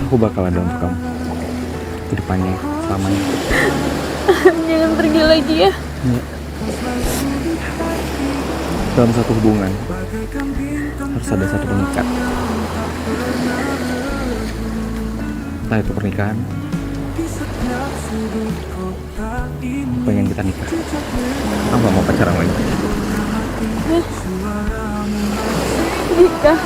Aku bakal ada untuk kamu ke depannya, selamanya. Jangan pergi lagi ya. Iya. Dalam satu hubungan harus ada satu pengikat. Entah itu pernikahan, pengen kita nikah. Aku gak mau pacaran lagi. Nikah.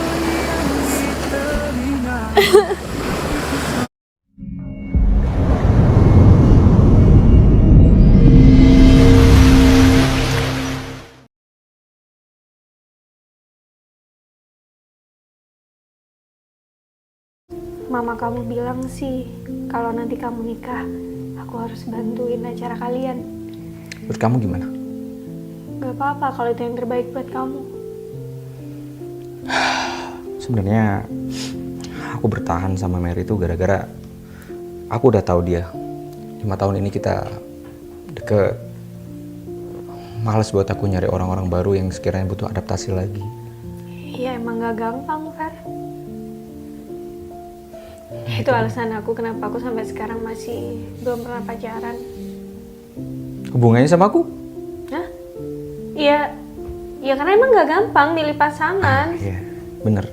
Mama kamu bilang sih, kalau nanti kamu nikah, aku harus bantuin acara kalian. Menurut kamu gimana? Gak apa-apa kalau itu yang terbaik buat kamu. Sebenarnya aku bertahan sama Mary itu gara-gara aku udah tahu dia. 5 tahun ini kita deket. Males buat aku nyari orang-orang baru yang sekiranya butuh adaptasi lagi. Iya emang gak gampang, Fer. Itu alasan aku kenapa aku sampai sekarang masih belum pernah pacaran. Hubungannya sama aku? Hah? Iya, ya karena emang gak gampang milih pasangan. Iya, bener.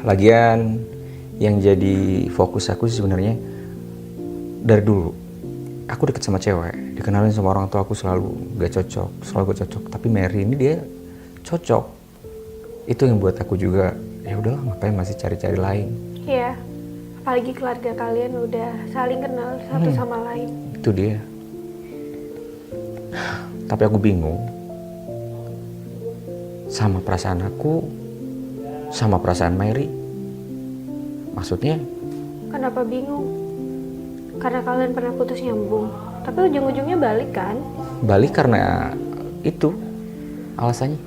Lagian yang jadi fokus aku sih sebenarnya dari dulu. Aku deket sama cewek, dikenalin sama orang tua aku selalu gak cocok. Tapi Mary ini dia cocok. Itu yang buat aku juga, ya udahlah ngapain masih cari-cari lain. Iya, apalagi keluarga kalian udah saling kenal satu sama lain. Itu dia. Tapi aku bingung sama perasaan aku, sama perasaan Mary. Maksudnya? Kenapa bingung? Karena kalian pernah putus nyambung, tapi ujung-ujungnya balik kan? Balik karena itu alasannya.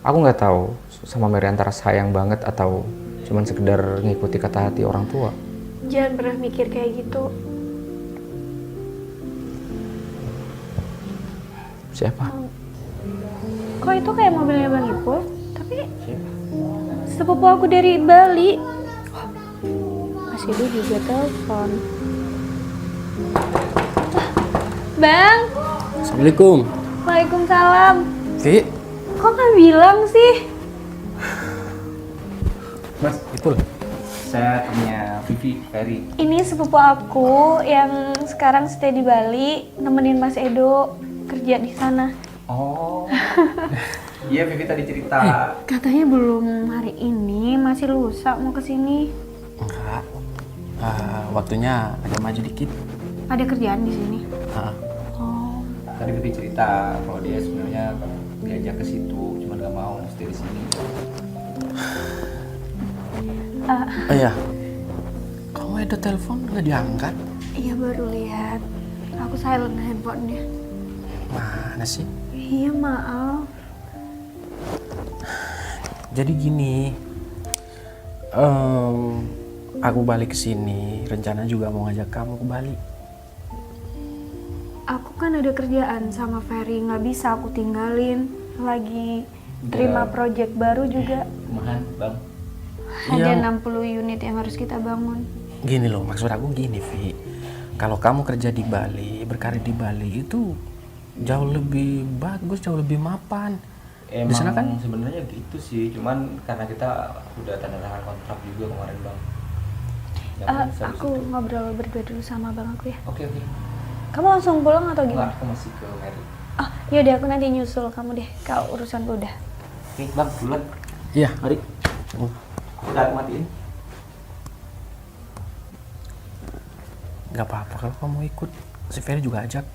Aku nggak tahu sama Mary antara sayang banget atau cuman sekedar ngikuti kata hati orang tua. Jangan pernah mikir kayak gitu. Siapa? Kok itu kayak mobilnya Bang Ipul? Tapi sepupu aku dari Bali. Mas Ibu juga telepon. Bang, Assalamualaikum. Waalaikumsalam. Vi, Kok nggak bilang sih? Mas, itu saya temennya Vivi, Ferry. Ini sepupu aku yang sekarang stay di Bali, nemenin Mas Edo kerja di sana. Oh. Iya, Vivi tadi cerita. Katanya belum hari ini, masih lusa mau kesini. enggak. Waktunya agak maju dikit. Ada kerjaan di sini. Ah, Oh, Tadi Vivi cerita kalau dia sebenarnya diajak ke situ, cuma nggak mau stay di sini. oh iya. Kamu ada telepon nggak diangkat? iya baru lihat. Aku silent handphonenya. Mana sih? Iya maaf. Jadi gini, aku balik ke sini. Rencana juga mau ngajak kamu ke Bali. Aku kan ada kerjaan sama Ferry, nggak bisa aku tinggalin. Lagi terima project baru juga. Rumahan, Bang. Ada Iya. 60 unit yang harus kita bangun. Gini loh, maksud aku gini, Vi. Kalau kamu kerja di Bali, berkarir di Bali itu jauh lebih bagus, jauh lebih mapan. Emang Di sana kan? sebenarnya gitu sih, cuman karena kita udah tanda tangan kontrak juga kemarin, Bang. Nggak bisa di Aku situ. ngobrol berdua dulu sama bang aku ya. Oke. Kamu langsung pulang atau Enggak, gimana? aku masih ke Mary. Oh, yaudah aku nanti nyusul kamu deh. Kalau urusanku udah. Oke, Bang, duluan. Iya. Mari. Udah aku matiin. Gak apa-apa kalau kamu ikut. Si Ferry juga ajak.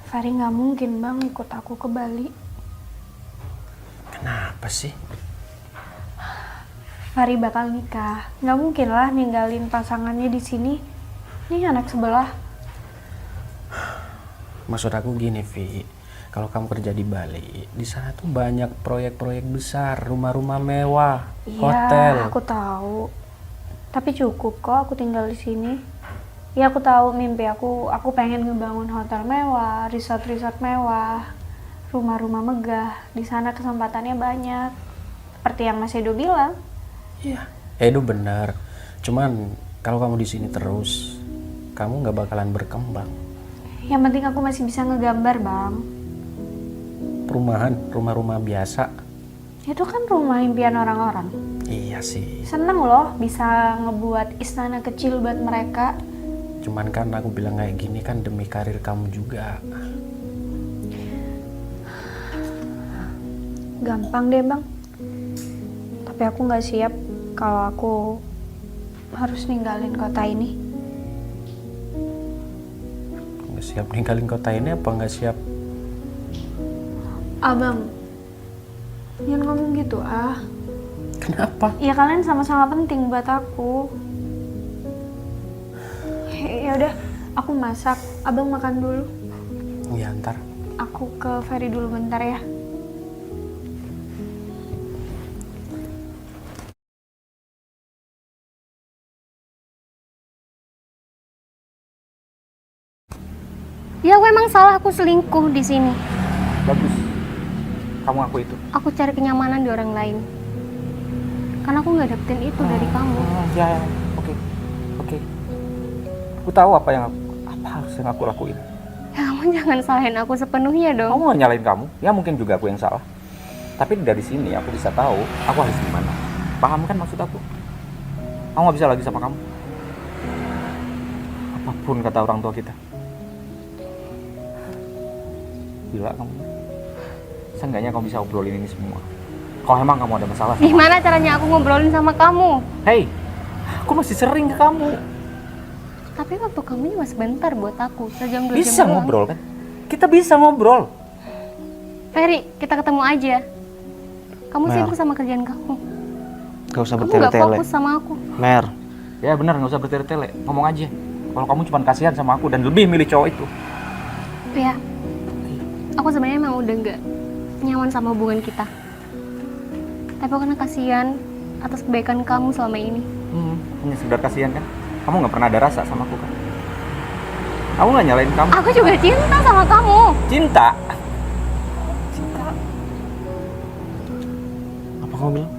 Ferry nggak mungkin bang ikut aku ke Bali. Kenapa sih? Ferry bakal nikah. Nggak mungkin lah ninggalin pasangannya di sini. Ini anak sebelah. Maksud aku gini, Vi. Kalau kamu kerja di Bali, di sana tuh banyak proyek-proyek besar, rumah-rumah mewah, hotel. Iya, aku tahu. Tapi cukup kok aku tinggal di sini. Ya aku tahu mimpi aku pengen ngebangun hotel mewah, resort-resort mewah, rumah-rumah megah. Di sana kesempatannya banyak. Seperti yang Mas Edo bilang. Iya. Itu benar. Cuman kalau kamu di sini terus, kamu nggak bakalan berkembang. Yang penting aku masih bisa ngegambar, Bang. Perumahan, rumah-rumah biasa. Itu kan rumah impian orang-orang. Iya sih. Seneng loh bisa ngebuat istana kecil buat mereka. Cuman kan aku bilang kayak gini kan demi karir kamu juga. Gampang deh, Bang. Tapi aku nggak siap kalau aku harus ninggalin kota ini. Nggak siap ninggalin kota ini apa nggak siap? Abang, jangan ngomong gitu ah. Kenapa? Ya kalian sama-sama penting buat aku. Ya udah, aku masak. Abang makan dulu. Ya ntar. Aku ke Ferry dulu bentar ya. Ya aku emang salah, aku selingkuh di sini. Bagus. Kamu aku itu. Aku cari kenyamanan di orang lain. Karena aku nggak dapetin itu dari kamu. Ya. Oke. Aku tahu apa harus yang aku lakuin. Ya kamu jangan salahin aku sepenuhnya dong. Kamu nggak nyalain kamu. Ya mungkin juga aku yang salah. Tapi dari sini aku bisa tahu aku harus gimana. Paham kan maksud aku? Aku nggak bisa lagi sama kamu. Apapun kata orang tua kita. Gila kamu. Seenggaknya kamu bisa obrolin ini semua. Kalau emang kamu ada masalah sama Gimana caranya aku ngobrolin sama kamu? Hei, aku masih sering ke kamu. Tapi waktu kamu cuma sebentar buat aku, sejam 2 jam Bisa doang. ngobrol kan? Kita bisa ngobrol. Ferry, kita ketemu aja. Kamu Mer. sibuk sama kerjaan kamu. Gak usah Kamu nggak bertele-tele. fokus sama aku. Mer, Ya benar, nggak usah bertele-tele. Ngomong aja. Kalau kamu cuma kasihan sama aku dan lebih milih cowok itu. Ya, aku sebenarnya emang udah nggak nyaman sama hubungan kita. Tapi aku karena kasihan atas kebaikan kamu selama ini. Hanya sekedar kasihan kan? Kamu nggak pernah ada rasa sama aku kan? Aku nggak nyalain kamu. Aku juga cinta sama kamu. Cinta. apa kamu bilang?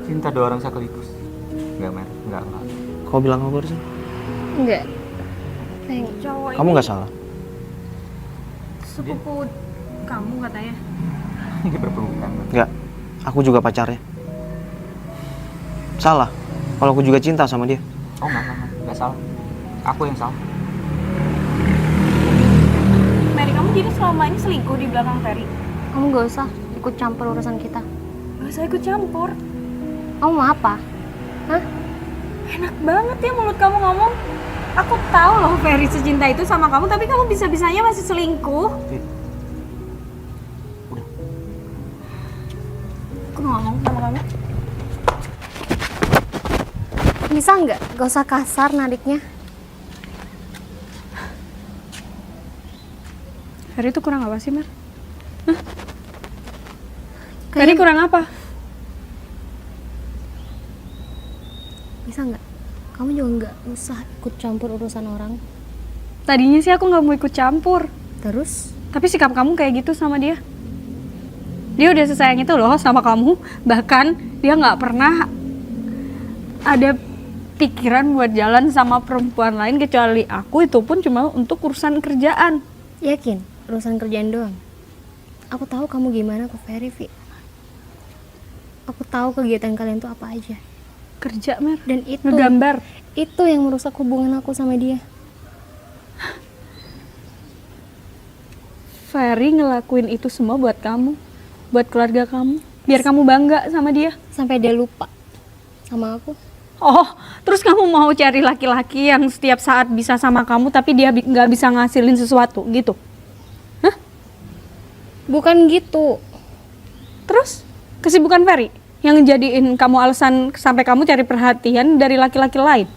Cinta dua orang sekaligus. Nggak, Mer. Nggak. Kau bilang apa barusan? Enggak. Sayang, Cowok Kamu ini nggak salah. sepupu kamu katanya. Ini berpelukan. Nggak. Aku juga pacarnya. Salah. Kalau aku juga cinta sama dia. Oh nggak salah. Aku yang salah. Mary, kamu jadi selama ini selingkuh di belakang Ferry? kamu gak usah ikut campur urusan kita. Gak usah ikut campur. Kamu mau apa? Hah? Enak banget ya mulut kamu ngomong. Aku tahu loh Ferry secinta itu sama kamu, tapi kamu bisa-bisanya masih selingkuh. Udah. Aku mau ngomong sama kamu. Bisa nggak? Gak usah kasar nariknya. Ferry itu kurang apa sih, Mer? Hah? Ferry kurang apa? Bisa nggak? Kamu juga nggak usah ikut campur urusan orang. Tadinya sih aku nggak mau ikut campur, Terus? tapi sikap kamu kayak gitu sama dia. Dia udah sesayang itu loh sama kamu, bahkan dia nggak pernah ada pikiran buat jalan sama perempuan lain kecuali aku, itu pun cuma untuk urusan kerjaan. Yakin? Urusan kerjaan doang? Aku tahu kamu gimana ke Ferry, Vi. Aku tahu kegiatan kalian tuh apa aja. Kerja, Mer. Dan itu Ngegambar. Itu yang merusak hubungan aku sama dia. Ferry ngelakuin itu semua buat kamu, buat keluarga kamu, biar kamu bangga sama dia. Sampai dia lupa sama aku. Oh, terus kamu mau cari laki-laki yang setiap saat bisa sama kamu tapi dia nggak bisa ngasilin sesuatu gitu? Hah? Bukan gitu. Terus kesibukan Ferry yang jadiin kamu alasan sampai kamu cari perhatian dari laki-laki lain?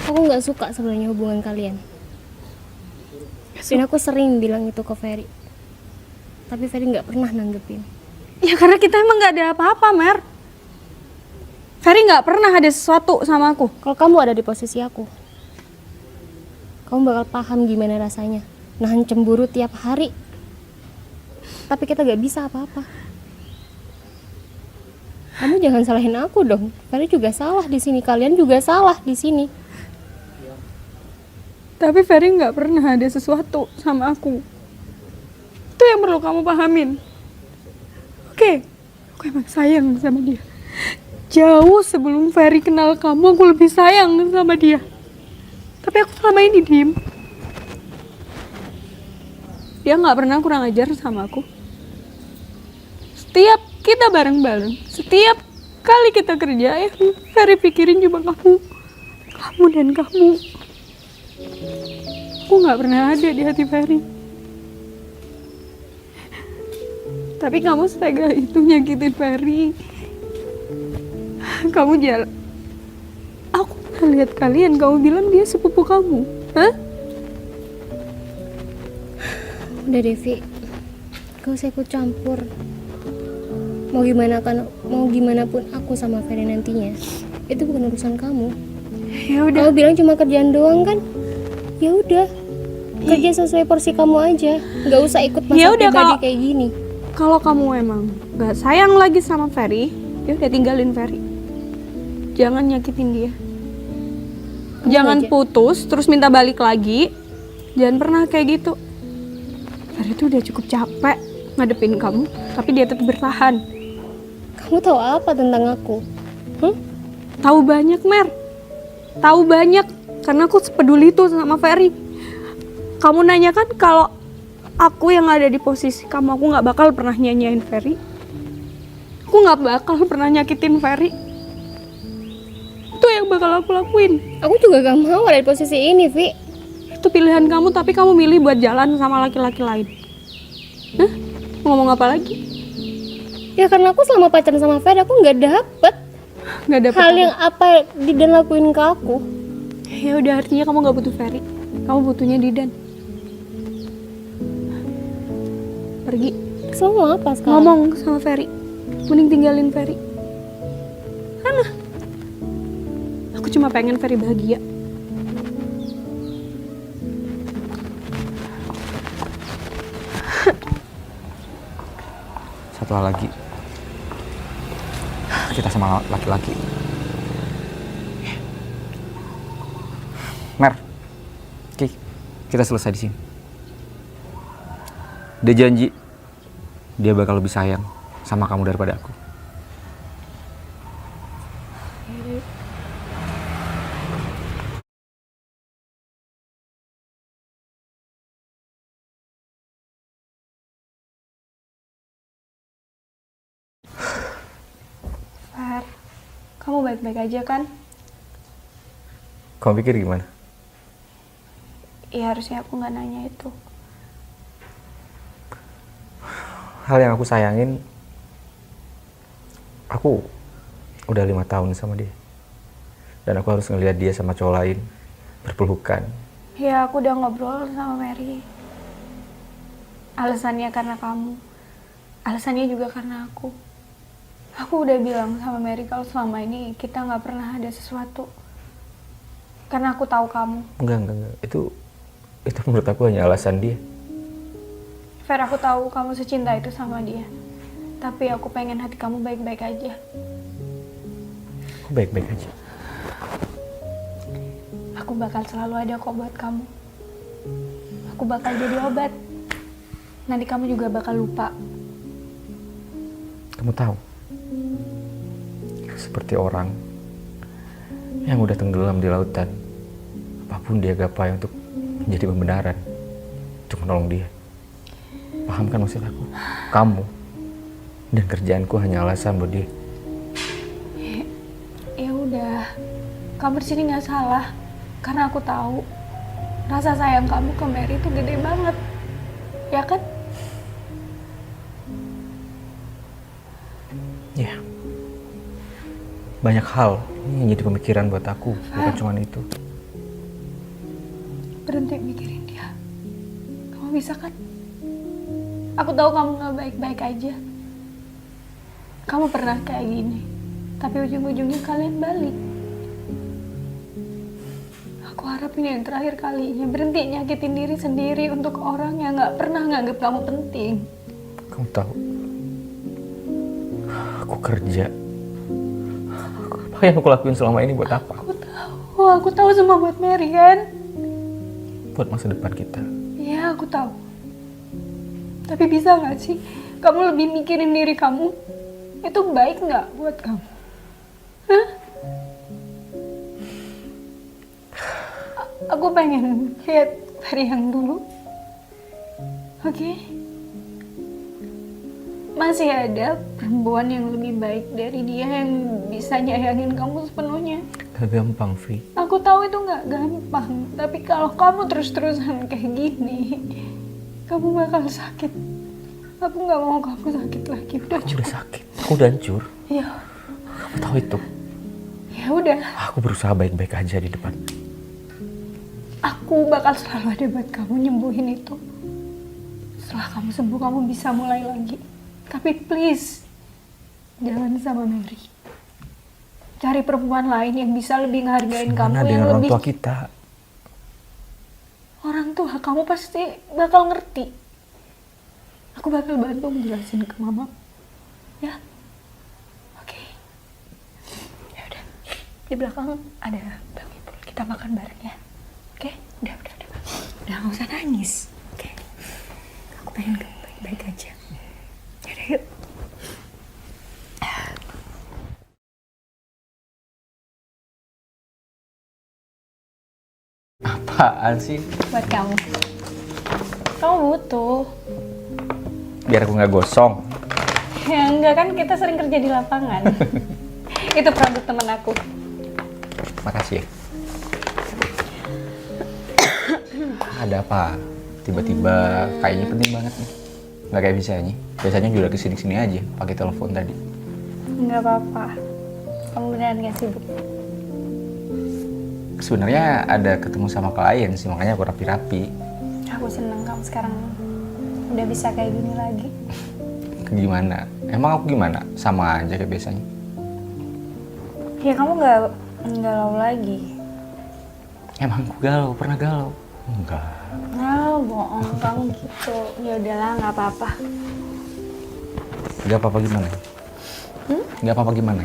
Aku nggak suka sebenarnya hubungan kalian. Dan aku sering bilang itu ke Ferry. Tapi Ferry nggak pernah nanggepin. Ya karena kita emang nggak ada apa-apa, Mer. Ferry nggak pernah ada sesuatu sama aku. Kalau kamu ada di posisi aku, kamu bakal paham gimana rasanya nahan cemburu tiap hari tapi kita gak bisa apa-apa. Kamu jangan salahin aku dong. Ferry juga salah di sini, kalian juga salah di sini. Tapi Ferry nggak pernah ada sesuatu sama aku. Itu yang perlu kamu pahamin. Oke, aku emang sayang sama dia. Jauh sebelum Ferry kenal kamu, aku lebih sayang sama dia. Tapi aku selama ini diem. Dia nggak pernah kurang ajar sama aku. Setiap kita bareng-bareng, setiap kali kita kerja, Ferry pikirin cuma kamu dan kamu. Aku nggak pernah ada di hati Ferry. Tapi kamu setega itu nyakitin Ferry. Kamu jalan. Aku pernah lihat kalian, kamu bilang dia sepupu kamu. Hah? Udah Devi, gak usah ikut campur. Mau gimana pun aku sama Ferry nantinya, itu bukan urusan kamu. Ya udah. Kamu bilang cuma kerjaan doang kan? Ya udah, kerja sesuai porsi kamu aja. Gak usah ikut Ya masalah udah, pribadi kalau- kayak gini. Kalau kamu emang gak sayang lagi sama Ferry, ya udah tinggalin Ferry. Jangan nyakitin dia. Kamu Jangan aja. putus terus minta balik lagi. Jangan pernah kayak gitu. Ferry tuh udah cukup capek ngadepin kamu, tapi dia tetap bertahan. Kamu tahu apa tentang aku? Tahu banyak, Mer. Tahu banyak karena aku sepeduli itu sama Ferry. Kamu nanya kan kalau aku yang ada di posisi kamu, aku nggak bakal pernah nyanyain Ferry. Aku nggak bakal pernah nyakitin Ferry. Itu yang bakal aku lakuin. Aku juga gak mau ada di posisi ini, Vi. Itu pilihan kamu, tapi kamu milih buat jalan sama laki-laki lain. Hah? Mau ngomong apa lagi? Ya karena aku selama pacaran sama Ferry, aku gak dapet Nggak dapet hal apa. yang apa Didan lakuin ke aku. Ya udah, artinya kamu nggak butuh Ferry. Kamu butuhnya Didan. Pergi. Semua apa sekarang? Ngomong sama Ferry. Mending tinggalin Ferry. Sana. Aku cuma pengen Ferry bahagia. Satu hal lagi, kita sama laki-laki. Mer, Ki, kita selesai di sini. Dia janji dia bakal lebih sayang sama kamu daripada aku. Fer, kamu baik-baik aja kan? Kamu pikir gimana? Iya, harusnya aku nggak nanya itu. Hal yang aku sayangin, aku udah 5 tahun sama dia. Dan aku harus ngelihat dia sama cowok lain, berpelukan. Ya, aku udah ngobrol sama Mary. Alasannya karena kamu. Alasannya juga karena aku. Aku udah bilang sama Mary kalau selama ini kita nggak pernah ada sesuatu. Karena aku tahu kamu. Enggak. Itu menurut aku hanya alasan dia. Fer, aku tahu kamu secinta itu sama dia. Tapi aku pengen hati kamu baik-baik aja. Aku baik-baik aja. Aku bakal selalu ada kok buat kamu. Aku bakal jadi obat. Nanti kamu juga bakal lupa. Kamu tahu, seperti orang yang udah tenggelam di lautan, apapun dia gapai untuk menjadi pembenaran, untuk menolong dia. Paham kan maksud aku? Kamu dan kerjaanku hanya alasan buat dia. Ya udah, kamu di sini nggak salah. Karena aku tahu rasa sayang kamu ke Mary itu gede banget, ya kan? Ya, banyak hal yang jadi pemikiran buat aku, bukan cuma itu. Berhenti mikirin dia. Kamu bisa kan? Aku tahu kamu nggak baik-baik aja. Kamu pernah kayak gini, tapi ujung-ujungnya kalian balik. Aku harap ini yang terakhir kalinya. Berhenti nyakitin diri sendiri untuk orang yang nggak pernah nganggap kamu penting. Kamu tahu, aku kerja. Apa yang aku lakuin selama ini buat apa? Aku tahu semua buat Mary kan? Buat masa depan kita. Iya, aku tahu. Tapi bisa nggak sih kamu lebih mikirin diri kamu? Itu baik nggak buat kamu? Hah? Aku pengen lihat dari yang dulu. Oke? Masih ada perempuan yang lebih baik dari dia yang bisa nyayangin kamu sepenuhnya. Gak gampang, Vi. Aku tahu itu nggak gampang, tapi kalau kamu terus-terusan kayak gini, kamu bakal sakit. Aku nggak mau kamu sakit lagi. Udah Aku udah sakit. Aku udah hancur. Ya, Kamu tahu itu. ya udah. Aku berusaha baik-baik aja di depan. Aku bakal selalu ada buat kamu nyembuhin itu. Setelah kamu sembuh, kamu bisa mulai lagi. Tapi please, jangan sama Mary. Cari perempuan lain yang bisa lebih ngehargain kamu, Gimana yang dengan orang lebih. tua kita? Orang tua kamu pasti bakal ngerti. Aku bakal bantu menjelasin ke mama. Ya, oke. Ya udah. Di belakang ada Bang Ipul. Kita makan bareng ya. Oke? Udah. Udah nggak usah nangis. Oke. Aku pengen kamu baik-baik aja. Yaudah yuk. Apaan sih? Buat kamu. Kamu butuh. Biar aku nggak gosong. Ya enggak kan, kita sering kerja di lapangan. Itu produk temen aku. Makasih ya. Ada apa? Tiba-tiba kayaknya penting banget nih. Nggak kayak biasanya. Biasanya juga kesini-sini aja pakai telepon tadi. Enggak apa-apa. Kamu beneran gak sibuk? Sebenarnya ada ketemu sama klien sih, makanya aku rapi-rapi. Aku seneng kamu sekarang udah bisa kayak gini lagi. Gimana? Emang aku gimana? Sama aja kayak biasanya. Ya kamu nggak galau lagi. Emang aku galau? Pernah galau? Enggak. Galau bohong kamu gitu. Ya udahlah, nggak apa-apa. Nggak apa-apa gimana? Nggak apa-apa gimana?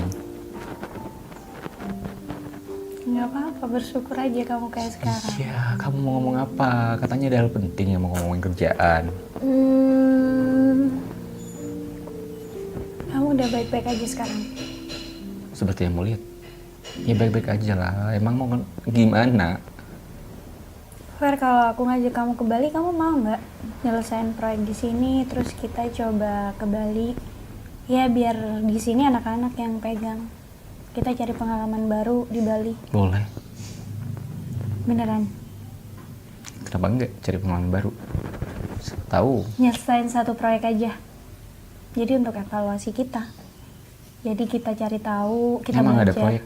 Nggak apa-apa, bersyukur aja kamu kayak sekarang. Iya, kamu mau ngomong apa? Katanya ada hal penting yang mau ngomongin kerjaan. Kamu udah baik-baik aja sekarang. Seperti yang mau lihat. Ya baik-baik aja lah. Emang mau gimana? Fer, kalau aku ngajak kamu ke Bali, kamu mau nggak nyelesain proyek di sini, terus kita coba ke Bali? Ya biar di sini anak-anak yang pegang. Kita cari pengalaman baru di Bali. Boleh. Beneran. Kenapa enggak cari pengalaman baru? Tahu. Nyelesain satu proyek aja. Jadi untuk evaluasi kita. Jadi kita cari tahu, kita Emang ada belajar. proyek?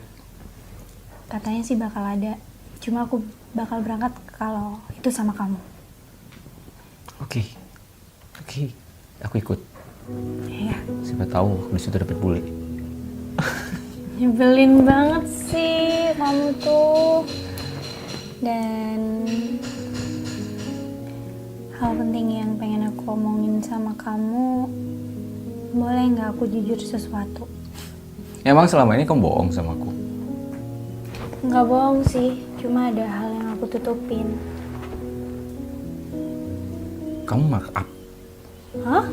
Katanya sih bakal ada. Cuma aku bakal berangkat kalau itu sama kamu. Oke. Aku ikut. Iya. Siapa tahu di situ dapat bule. Nyebelin banget sih kamu tuh. Dan hal penting yang pengen aku omongin sama kamu, boleh nggak aku jujur sesuatu? Emang selama ini kamu bohong sama aku? Nggak bohong sih, cuma ada hal yang aku tutupin. Kamu markup. Hah?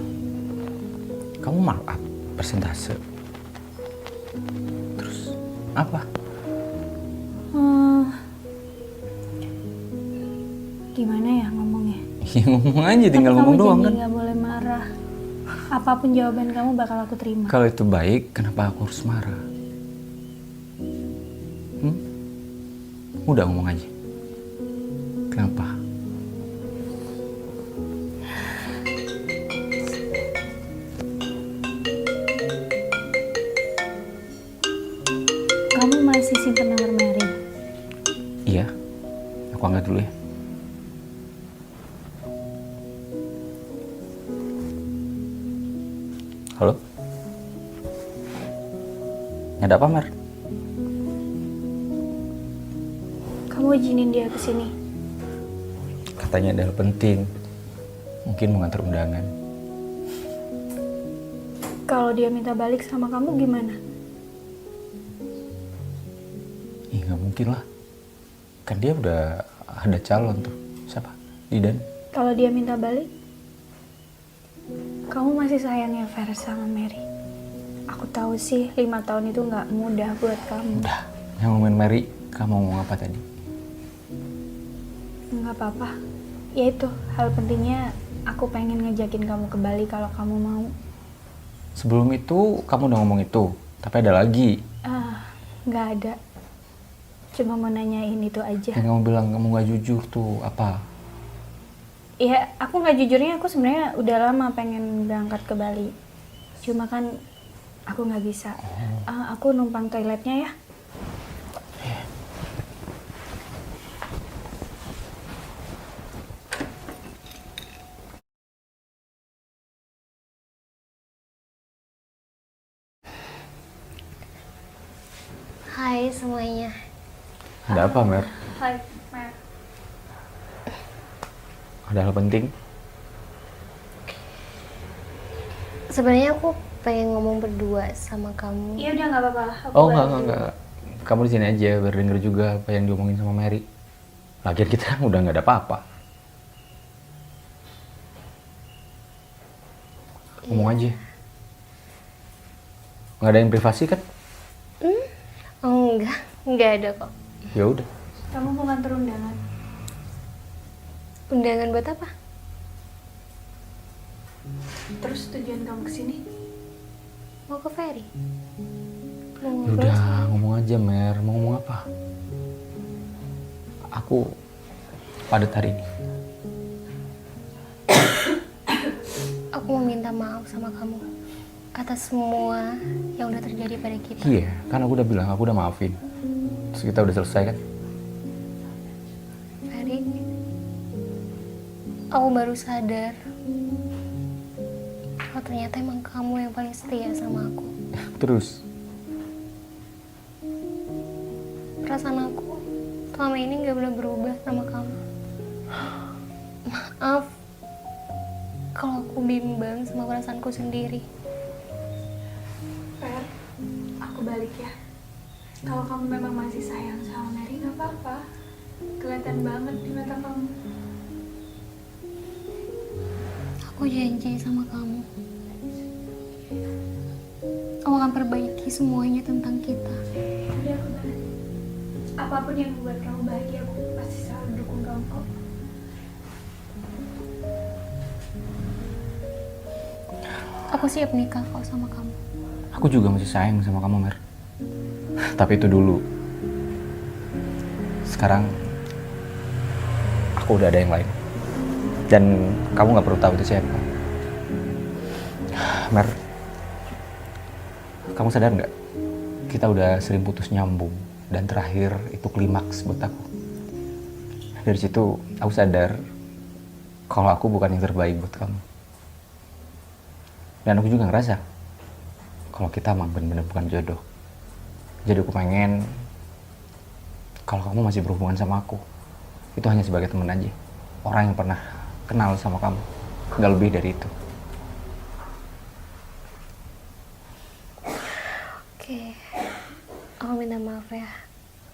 Kamu markup persentase. Terus apa? Gimana ya ngomongnya? Ya ngomong aja, tinggal Tapi ngomong doang kamu kan. janji nggak boleh marah. Apapun jawaban kamu bakal aku terima. Kalau itu baik, kenapa aku harus marah? Udah ngomong aja. Kenapa? Kamu masih simpen nomor Mary? Iya. Aku angkat dulu ya. Halo? Ada apa, Mer? Kamu izinin dia ke sini. Katanya ada hal penting. Mungkin mau ngantar undangan. Kalau dia minta balik sama kamu gimana? Ih, nggak mungkin lah. Kan dia udah ada calon tuh. Siapa? Didan. Kalau dia minta balik, kamu masih sayang ya Fer sama Mary? Aku tahu sih 5 tahun itu nggak mudah buat kamu. Udah. Yang ngomongin Mary, kamu ngomong apa tadi? Nggak apa-apa. Ya itu, hal pentingnya aku pengen ngajakin kamu ke Bali kalau kamu mau. Sebelum itu, kamu udah ngomong itu. Tapi ada lagi. Nggak ada. Cuma mau nanyain itu aja. Yang kamu bilang kamu nggak jujur tuh, apa? Ya, aku nggak jujurnya, aku sebenarnya udah lama pengen berangkat ke Bali. Cuma kan aku nggak bisa. Aku numpang toiletnya ya. Hai semuanya. Ada apa, Mer? Hai, Mer. Ada hal penting? Sebenarnya aku pengen ngomong berdua sama kamu. Iya udah nggak apa-apa. Aku Oh, balik enggak. Kamu di sini aja, biar denger juga apa yang diomongin sama Mary. Lagian kita udah nggak ada apa-apa. Ngomong aja. Nggak ada yang privasi kan? Oh enggak ada kok. Ya udah. Kamu mau nganter undangan? Undangan buat apa? Terus tujuan kamu kesini? Mau ke ferry? Mau Ya ngobrol udah, sama- ngomong aja, Mer. Mau ngomong apa? Aku padat hari ini. Aku mau minta maaf sama kamu atas semua yang udah terjadi pada kita. Iya, kan aku udah bilang, aku udah maafin. Terus kita udah selesai kan? Ferry, aku baru sadar kalau ternyata emang kamu yang paling setia sama aku. Terus, Perasaan aku selama ini nggak pernah berubah sama kamu. Maaf kalau aku bimbang sama perasaanku sendiri. Fer, aku balik ya. Kalau kamu memang masih sayang sama Mary, nggak apa-apa. Kelihatan banget di mata kamu. Aku janji sama kamu, aku akan perbaiki semuanya tentang kita. Udah aku balik. Apapun yang membuat kamu bahagia, aku pasti selalu dukung kamu kok. Aku siap nikah kok sama kamu. aku juga masih sayang sama kamu, Mer. Tapi itu dulu. Sekarang, aku udah ada yang lain. Dan kamu nggak perlu tahu itu siapa. Mer, kamu sadar nggak? Kita udah sering putus nyambung. Dan terakhir itu klimaks buat aku. Dari situ aku sadar kalau aku bukan yang terbaik buat kamu. Dan aku juga ngerasa kalau kita emang bener-bener bukan jodoh. Jadi aku pengen kalau kamu masih berhubungan sama aku, itu hanya sebagai teman aja. Orang yang pernah kenal sama kamu. Nggak lebih dari itu. Oke, aku minta maaf ya.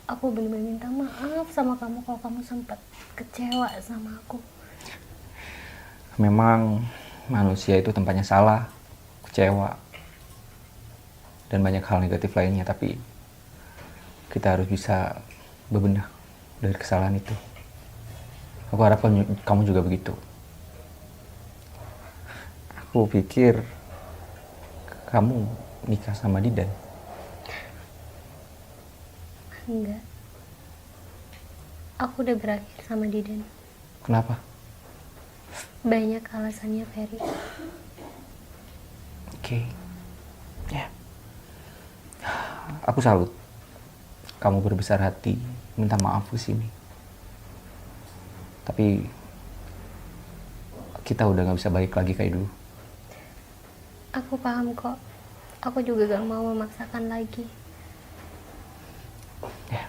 Aku bener-bener minta maaf sama kamu kalau kamu sempat kecewa sama aku. Memang manusia itu tempatnya salah, kecewa, dan banyak hal negatif lainnya, tapi kita harus bisa berbenah dari kesalahan itu. Aku harap kamu juga begitu. Aku pikir kamu nikah sama Didan. Enggak. Aku udah berakhir sama Didan. Kenapa? Banyak alasannya, Ferry. Oke. Ya. Aku salut. Kamu berbesar hati minta maaf ke sini. Tapi kita udah nggak bisa balik lagi kayak dulu. Aku paham kok. Aku juga gak mau memaksakan lagi. Ya.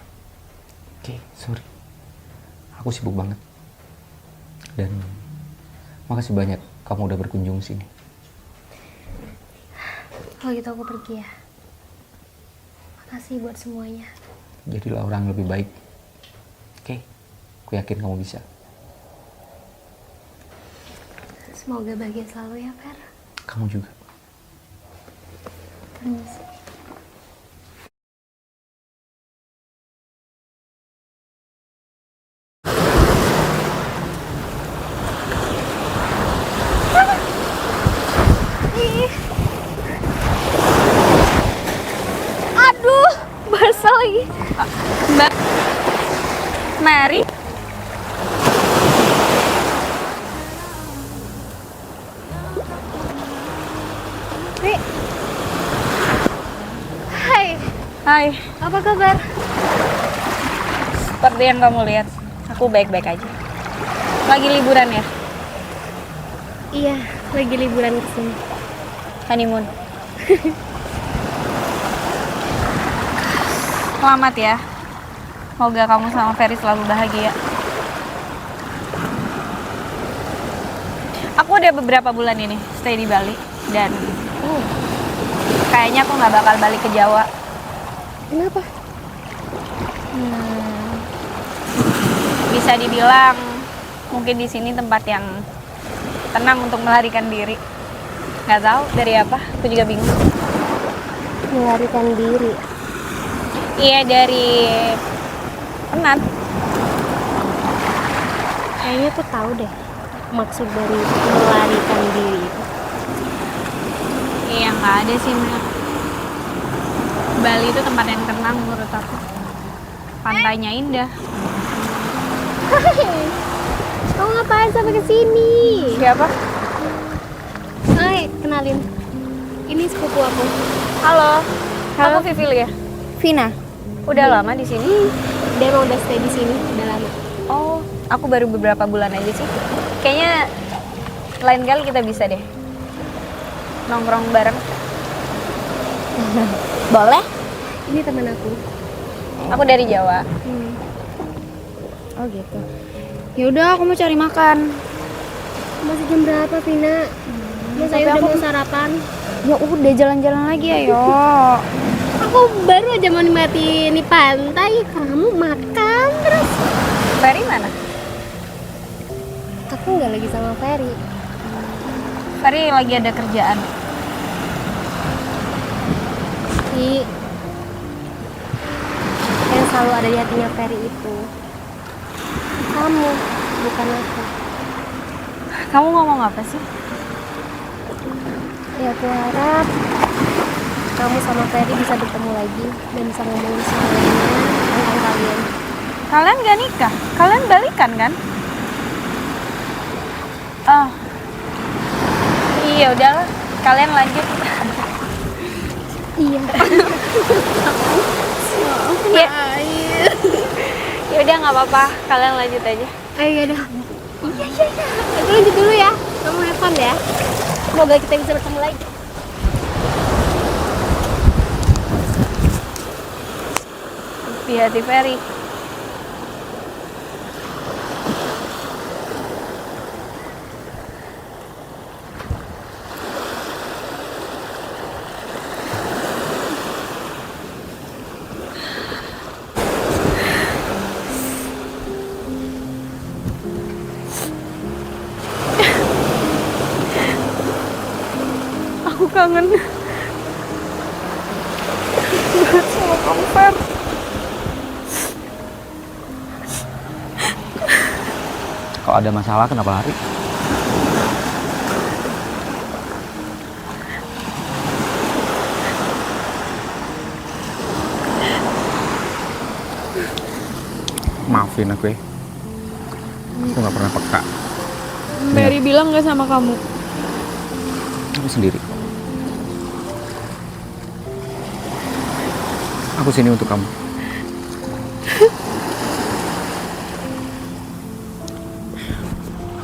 Oke, sorry. Aku sibuk banget. Dan makasih banyak kamu udah berkunjung sini. Kalau gitu aku pergi ya. Makasih buat semuanya. Jadilah orang yang lebih baik. Oke, aku yakin kamu bisa. Semoga bahagia selalu ya, Fer. Kamu juga. Permisi. Aduh, basah lagi. Mbak Mary? Ri. Hai, Hai, apa kabar? seperti yang kamu lihat, aku baik-baik aja. Lagi liburan ya? Iya, lagi liburan ke sini. Honeymoon. Selamat ya. Semoga kamu sama Ferry selalu bahagia. Aku udah beberapa bulan ini stay di Bali dan kayaknya aku nggak bakal balik ke Jawa. Kenapa? Bisa dibilang mungkin di sini tempat yang tenang untuk melarikan diri. Nggak tahu dari apa, aku juga bingung. Melarikan diri. Iya, dari penat. Kayaknya aku tahu deh maksud dari melarikan diri itu. Iya, nggak ada sih, Mel. Bali itu tempat yang tenang menurut aku. Pantainya indah. Kamu ngapain sampai ke sini? Siapa? Hai, kenalin. Ini sepupu aku. Halo. Aku Vivilia. Vina. Udah lama di sini? Dia emang udah stay di sini udah lama. Oh, aku baru beberapa bulan aja sih. Kayaknya lain kali kita bisa deh nongkrong bareng. Boleh? Ini teman aku. Aku dari Jawa. Oh gitu. Ya udah, aku mau cari makan. Masih jam berapa, Vina? Mas saya udah mau sarapan. Ya udah, jalan-jalan lagi ayo. Aku baru aja mau nikmatin di pantai, kamu makan terus. Ferry mana? Aku nggak lagi sama Ferry. Ferry lagi ada kerjaan. Si yang selalu ada di hatinya Ferry itu kamu, bukan aku. Kamu ngomong apa sih? Ya aku harap kamu sama Ferry bisa bertemu lagi dan bisa ngomongin semuanya tentang kalian. Kalian gak nikah? Kalian balikan kan? Oh. Iya udahlah, kalian lanjut. Iya. Ya. Ya udah nggak apa-apa, kalian lanjut aja. Ayo ya udah. Iya. Aku lanjut dulu ya. Kamu have fun ya. Semoga kita bisa bertemu lagi. Hati-hati Ferry. Aku kangen banget sama kamu, Fer. Kalau ada masalah kenapa lari? Maafin aku ya. Aku nggak pernah peka. Mary bilang nggak sama kamu. Aku sendiri. Aku sini untuk kamu.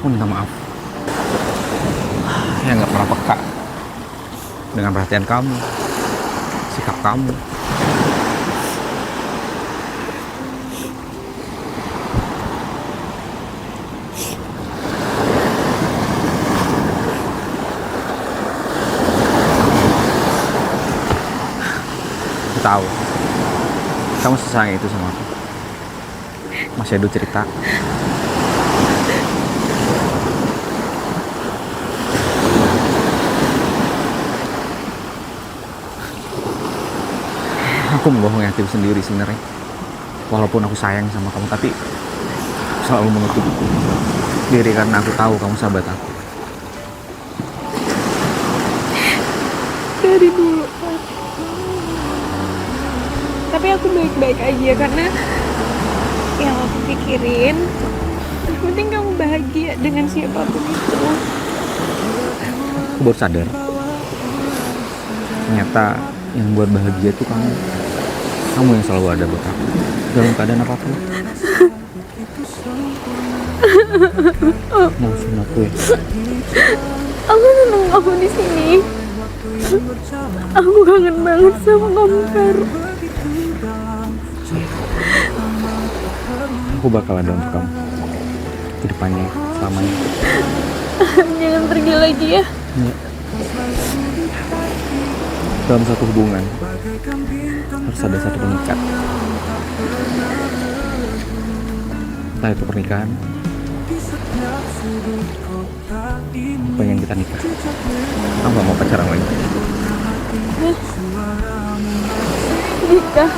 Aku minta maaf. Ya nggak pernah peka dengan perhatian kamu, sikap kamu. Aku tahu kamu sesayang itu sama aku. Masih ada cerita. Aku membohongi hatiku sendiri sebenarnya. Walaupun aku sayang sama kamu, tapi aku selalu menutup diri karena aku tahu kamu sahabat aku. Dari dulu, Pak. Tapi aku baik-baik aja karena yang aku pikirin, yang penting kamu bahagia dengan siapapun itu. Aku baru sadar ternyata yang buat bahagia itu kamu. Kamu yang selalu ada buat aku dalam keadaan apapun. Maafin aku ya. Aku seneng kamu di sini. Aku kangen banget sama kamu, Fer. Aku bakal ada untuk kamu ke depannya, selamanya. Jangan pergi lagi ya. Iya. Dalam satu hubungan harus ada satu pengikat. Entah itu pernikahan, pengen kita nikah. Aku gak mau pacaran lagi. Nikah.